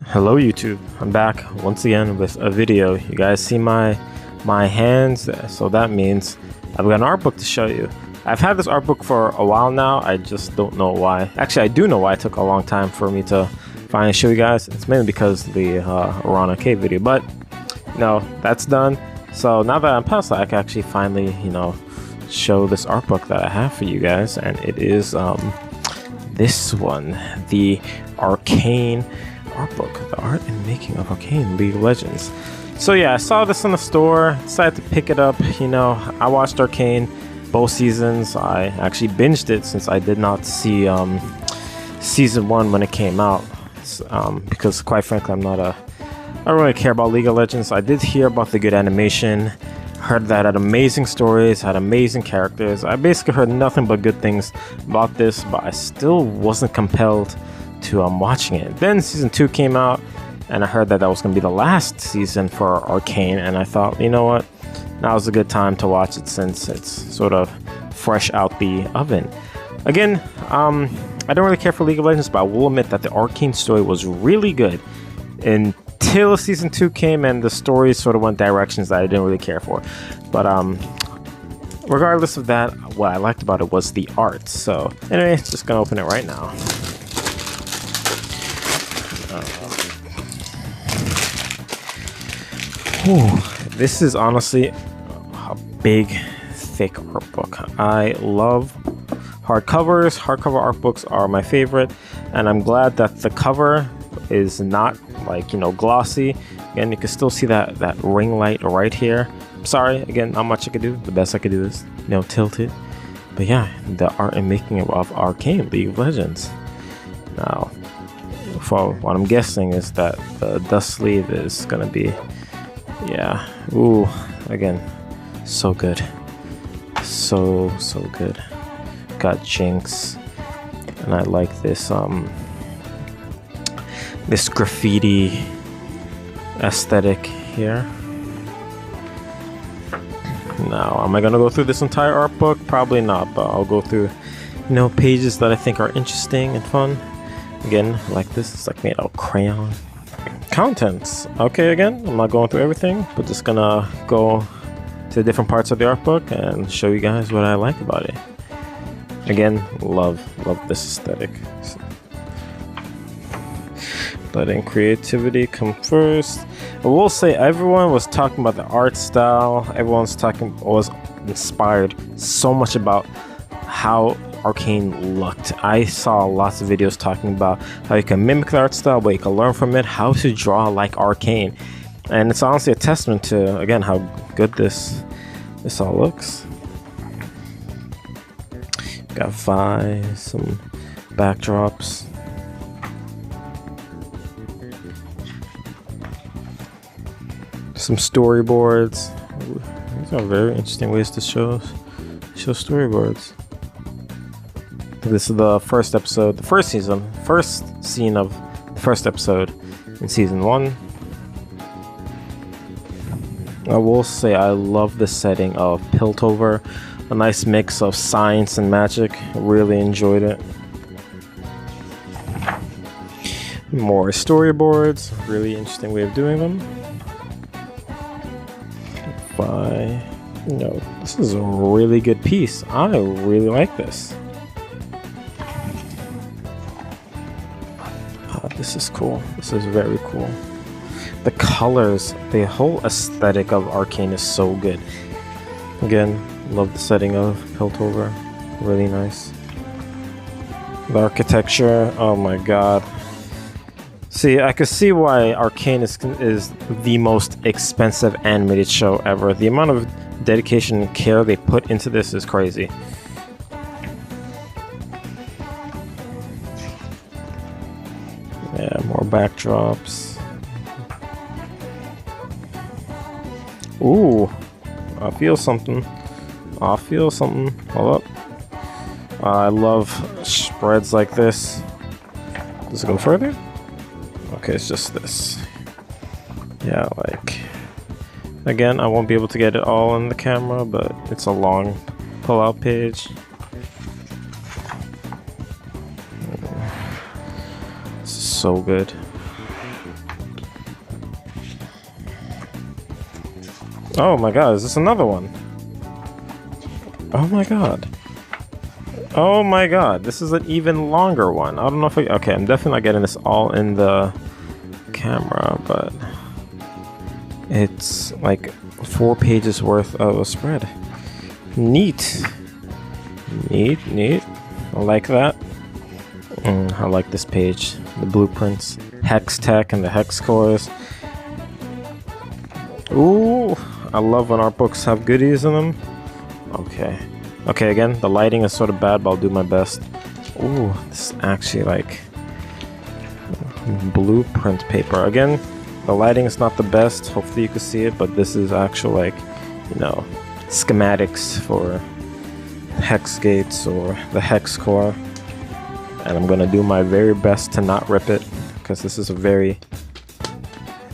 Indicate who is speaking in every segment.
Speaker 1: Hello YouTube, I'm back once again with a video. You guys see my hands, so that means I've got an art book to show you. I've had this art book for a while now, I just don't know why. Actually, I do know why it took a long time for me to finally show you guys. It's mainly because of the Arcane video, but no, that's done. So now that I'm past that, I can actually finally, show this art book that I have for you guys, and it is this one, the Arcane art book, the art and making of Arcane League of Legends. So yeah, I saw this in the store, decided to pick it up. I watched Arcane both seasons. I actually binged it since I did not see season 1 when it came out, because quite frankly I don't really care about League of Legends. I did hear about the good animation, heard that it had amazing stories, had amazing characters. I basically heard nothing but good things about this, but I still wasn't compelled to watching it. Then season 2 came out, and I heard that was going to be the last season for Arcane, and I thought, you know what, now's a good time to watch it since it's sort of fresh out the oven. Again, I don't really care for League of Legends, but I will admit that the Arcane story was really good until season 2 came, and the story sort of went directions that I didn't really care for. But regardless of that, what I liked about it was the art. So anyway, just gonna open it right now. This is honestly a big, thick art book. I love hardcovers. Hardcover art books are my favorite, and I'm glad that the cover is not like, glossy. Again, you can still see that ring light right here. Sorry, again, not much I could do. The best I could do is, tilt it. But yeah, the art and making of Arcane League of Legends. Now, for what I'm guessing is that the dust sleeve is gonna be, yeah, ooh, again, so good, so good. Got Jinx, and I like this this graffiti aesthetic here. Now, am I gonna go through this entire art book? Probably not, but I'll go through, pages that I think are interesting and fun. Again, like this, it's like made out of crayon. Contents. Okay, again, I'm not going through everything, but just gonna go to different parts of the art book and show you guys what I like about it. Again, love this aesthetic. So, letting creativity come first. I will say everyone was talking about the art style. Everyone's was inspired so much about how Arcane looked. I saw lots of videos talking about how you can mimic the art style, but you can learn from it how to draw like Arcane. And it's honestly a testament to, again, how good this all looks. Got Vi, some backdrops. Some storyboards. These are very interesting ways to show storyboards. This is the first episode, the first scene of the first episode in season 1. I will say I love the setting of Piltover, a nice mix of science and magic. Really enjoyed it. More storyboards, really interesting way of doing them. This is a really good piece. I really like this. This is cool. This is very cool. The colors, the whole aesthetic of Arcane is so good. Again, love the setting of Piltover. Really nice. The architecture, oh my god. See, I could see why Arcane is the most expensive animated show ever. The amount of dedication and care they put into this is crazy. Yeah, more backdrops. Ooh, I feel something. Hold up. I love spreads like this. Does it go further? Okay, it's just this. Yeah, like, again, I won't be able to get it all in the camera, but it's a long pull-out page. So good. Oh my god, is this another one? Oh my god. Oh my god, this is an even longer one. I don't know if I... Okay, I'm definitely not getting this all in the camera, but... It's like 4 pages worth of a spread. Neat. Neat, neat. I like that. I like this page. The blueprints. Hex tech and the hex cores. Ooh, I love when art books have goodies in them. Okay. Okay, again, the lighting is sort of bad, but I'll do my best. Ooh, this is actually like blueprint paper. Again, the lighting is not the best. Hopefully you can see it, but this is actual like, you know, schematics for hex gates or the hex core. And I'm gonna do my very best to not rip it, because this is a very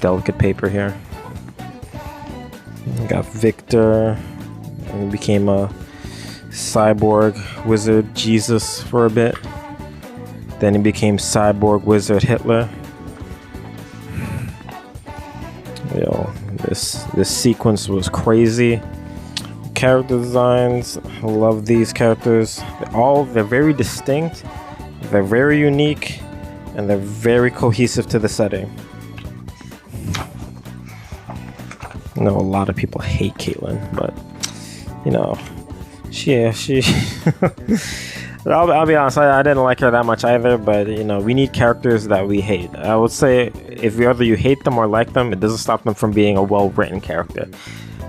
Speaker 1: delicate paper here. We got Victor, and he became a cyborg wizard Jesus for a bit. Then he became cyborg wizard Hitler. Yo, this sequence was crazy. Character designs, I love these characters. They're very distinct, they're very unique, and they're very cohesive to the setting. I know a lot of people hate Caitlyn, but you know, she I'll be honest, I didn't like her that much either, but you know, we need characters that we hate. I would say if either you hate them or like them, it doesn't stop them from being a well-written character.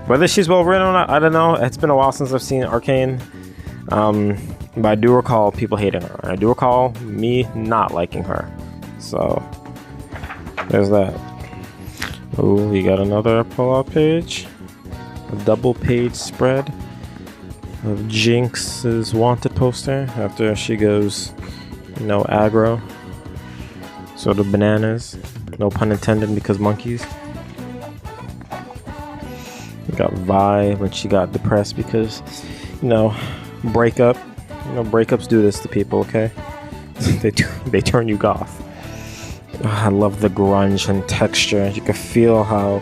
Speaker 1: Whether she's well-written or not, I don't know. It's been a while since I've seen Arcane, but I do recall people hating her. I do recall me not liking her, so there's that. Oh, we got another pull-out page, a double-page spread of Jinx's wanted poster after she goes, you know, aggro, sort of bananas, no pun intended, because monkeys. We got Vi when she got depressed because, you know, breakup. You know, breakups do this to people, okay? they turn you goth. I love the grunge and texture. You can feel how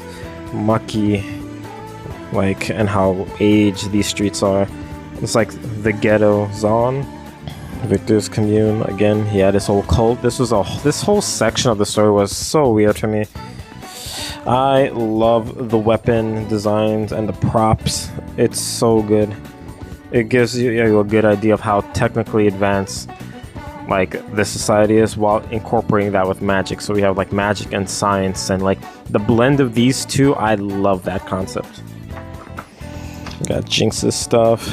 Speaker 1: mucky, like, and how aged these streets are. It's like the ghetto zone. Victor's commune. Again, he had his whole cult. This whole section of the story was so weird to me. I love the weapon designs and the props. It's so good. It gives you a good idea of how technically advanced like this society is, while incorporating that with magic. So we have like magic and science, and like the blend of these two. I love that concept. We got Jinx's stuff.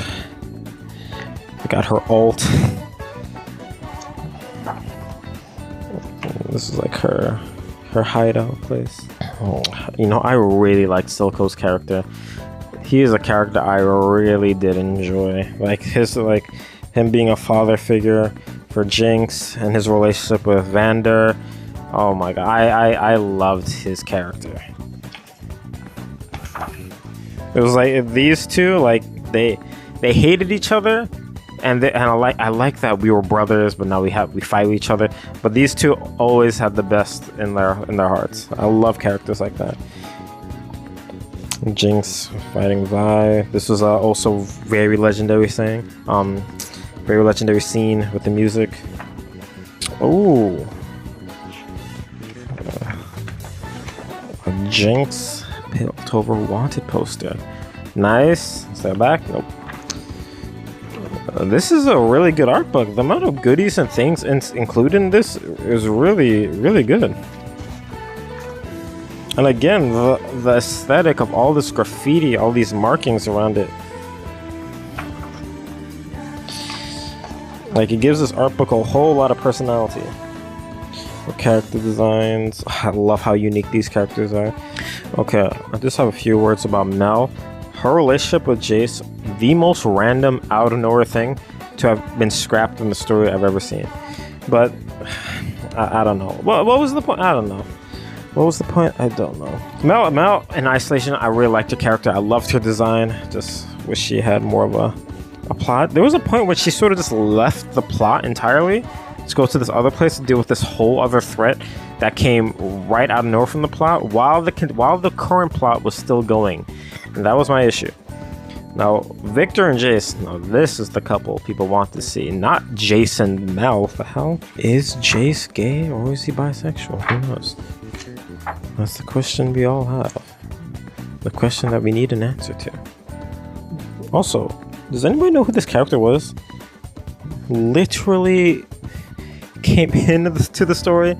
Speaker 1: We got her ult. This is like her hideout place. Oh, you know, I really liked Silco's character. He is a character I really did enjoy. Like him being a father figure for Jinx and his relationship with Vander. Oh my god, I loved his character. It was like these two, like they hated each other, and I like that we were brothers, but now we fight with each other. But these two always had the best in their hearts. I love characters like that. Jinx fighting Vi. This was also very legendary thing. Very legendary scene with the music. Oh, a Jinx Piltover wanted poster. Nice. Is that back? Nope. This is a really good art book. The amount of goodies and things included in this is really, really good. And again, the aesthetic of all this graffiti, all these markings around it. Like, it gives this art book a whole lot of personality. The character designs. I love how unique these characters are. Okay, I just have a few words about Mel. Her relationship with Jace, the most random, out of nowhere thing to have been scrapped in the story I've ever seen. But, I don't know. What was the point? I don't know. What was the point? I don't know. Mel in isolation, I really liked her character. I loved her design. Just wish she had more of a plot. There was a point where she sort of just left the plot entirely to go to this other place to deal with this whole other threat that came right out of nowhere from the plot while the current plot was still going. And that was my issue. Now, Victor and Jace, now this is the couple people want to see, not Jace and Mel. What the hell? Is Jace gay or is he bisexual? Who knows? That's the question we all have. The question that we need an answer to. Also, does anybody know who this character was? Literally came into the story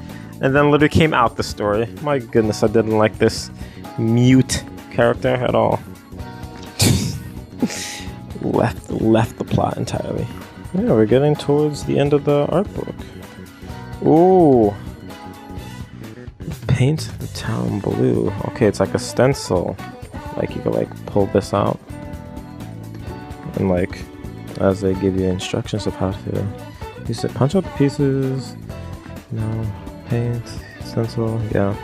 Speaker 1: and then literally came out the story. My goodness, I didn't like this mute character at all. left the plot entirely. Yeah, we're getting towards the end of the art book. Ooh. Paint the town blue. Okay, it's like a stencil. Like you can like pull this out. And like as they give you instructions of how to use it. Punch out the pieces. No. Paint. Stencil. Yeah.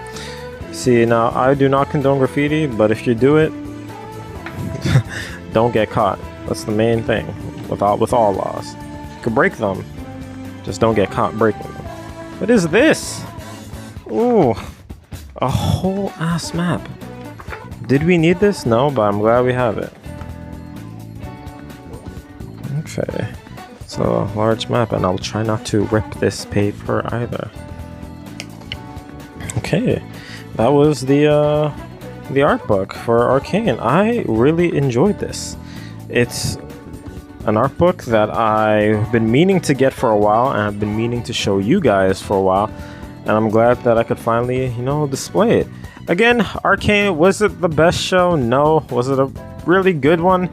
Speaker 1: See, now I do not condone graffiti, but if you do it, don't get caught. That's the main thing with all laws. You can break them, just don't get caught breaking them. What is this? Ooh, a whole ass map. Did we need this? No, but I'm glad we have it. Okay, it's a large map, and I'll try not to rip this paper either. Okay, that was the art book for Arcane. I really enjoyed this. It's an art book that I've been meaning to get for a while, and I've been meaning to show you guys for a while, and I'm glad that I could finally, you know, display it. Again, Arcane, was it the best show? No. Was it a really good one?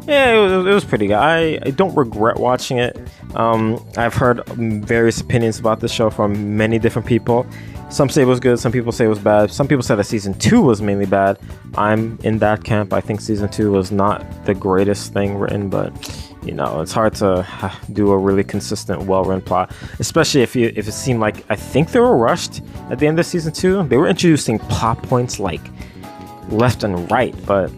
Speaker 1: Yeah, it was pretty good. I don't regret watching it. I've heard various opinions about this show from many different people. Some say it was good, some people say it was bad. Some people said that season 2 was mainly bad. I'm in that camp. I think season 2 was not the greatest thing written, but you know, it's hard to do a really consistent, well-written plot, especially if it seemed like, I think they were rushed at the end of season 2. They were introducing plot points like left and right, but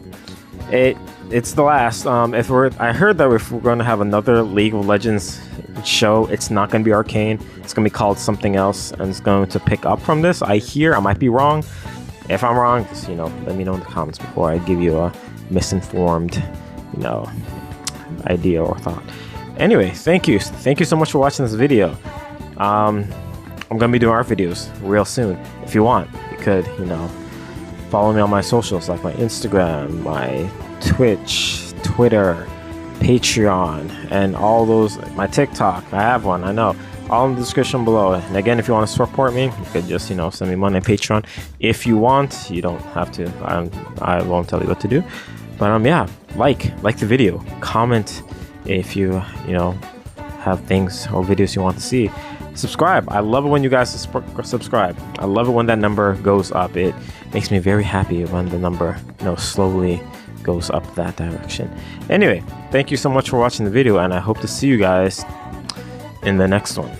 Speaker 1: it's the last. I heard that if we're going to have another League of Legends show, it's not going to be Arcane. It's going to be called something else, and it's going to pick up from this. I might be wrong. If I'm wrong, just, you know, let me know in the comments before I give you a misinformed, you know, idea or thought. Anyway, thank you so much for watching this video. I'm going to be doing art videos real soon. If you want, you could, you know, follow me on my socials, like my Instagram, my Twitch, Twitter, Patreon, and all those, my TikTok. I have one, I know, all in the description below. And again, if you want to support me, you could just, you know, send me money on Patreon. If you want, you don't have to. I won't tell you what to do. But yeah, like the video, comment if you know, have things or videos you want to see. Subscribe. I love it when you guys subscribe. I love it when that number goes up. It makes me very happy when the number, you know, slowly goes up that direction. Anyway, thank you so much for watching the video, and I hope to see you guys in the next one.